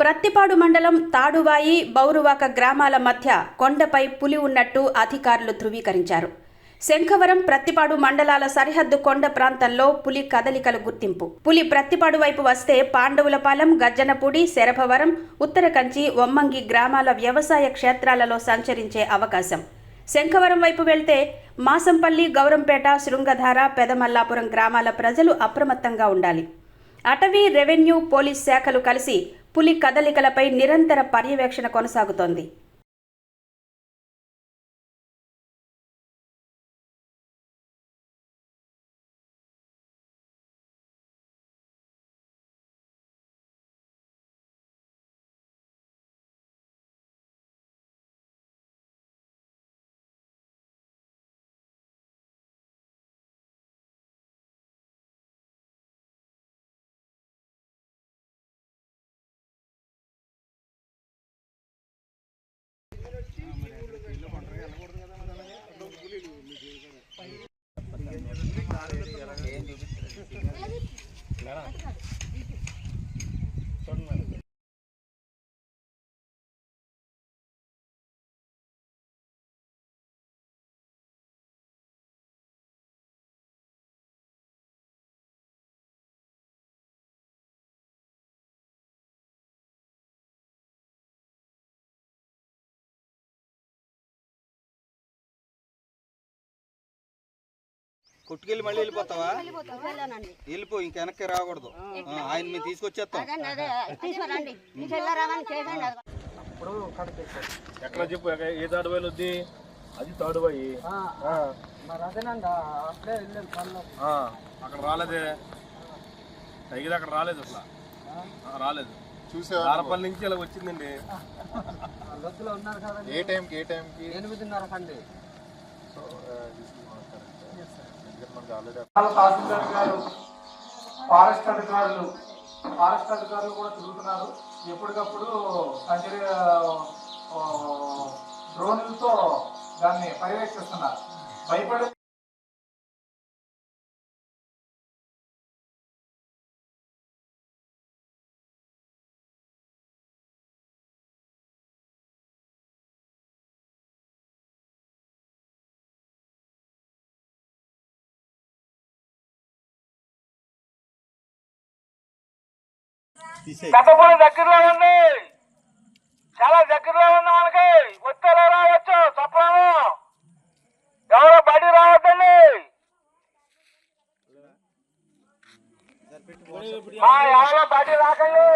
ప్రత్తిపాడు మండలం తాడువాయి బౌరువాక గ్రామాల మధ్య కొండపై పులి ఉన్నట్టు అధికారులు ధృవీకరించారు. శంఖవరం ప్రత్తిపాడు మండలాల సరిహద్దు కొండ ప్రాంతంలో పులి కదలికలు గుర్తింపు. పులి ప్రత్తిపాడు వైపు వస్తే పాండవులపాలెం, గజ్జనపూడి, శరభవరం, ఉత్తరకంచి, ఒమ్మంగి గ్రామాల వ్యవసాయ క్షేత్రాలలో సంచరించే అవకాశం. శంఖవరం వైపు వెళ్తే మాసంపల్లి, గౌరంపేట, శృంగధార, పెదమల్లాపురం గ్రామాల ప్రజలు అప్రమత్తంగా ఉండాలి. అటవీ, రెవెన్యూ, పోలీస్ శాఖలు కలిసి పులి కదలికలపై నిరంతర పర్యవేక్షణ కొనసాగుతోంది. కొట్టుకెళ్ళి మళ్ళీ వెళ్ళిపోతావా? వెళ్ళిపో, ఇంక వెనక్కి రాకూడదు. ఆయన మేము తీసుకొచ్చేస్తాం. ఎక్కడ చెప్పు, ఏ తాడుబాయి వద్ది? అది తాడుబాయి. అక్కడ రాలేదే, తగిలి అక్కడ రాలేదు, అసలు రాలేదు. చూసే ఆరపల్లి నుంచి ఇలా వచ్చిందండి. ఏ టైంకి? 8:30 కండి. తహసీల్దార్ గారు, ఫారెస్ట్ అధికారులు కూడా తిరుగుతున్నారు. ఎప్పటికప్పుడు డ్రోన్లతో దాన్ని పర్యవేక్షిస్తున్నారు. భయపడే పెద్దపూడి దగ్గరలో ఉంది, చాలా దగ్గరలో ఉంది. మనకి వచ్చేలా రావచ్చు. చెప్పాము, ఎవరో బయట రావద్దండి. ఎవరో బయట రాకండి.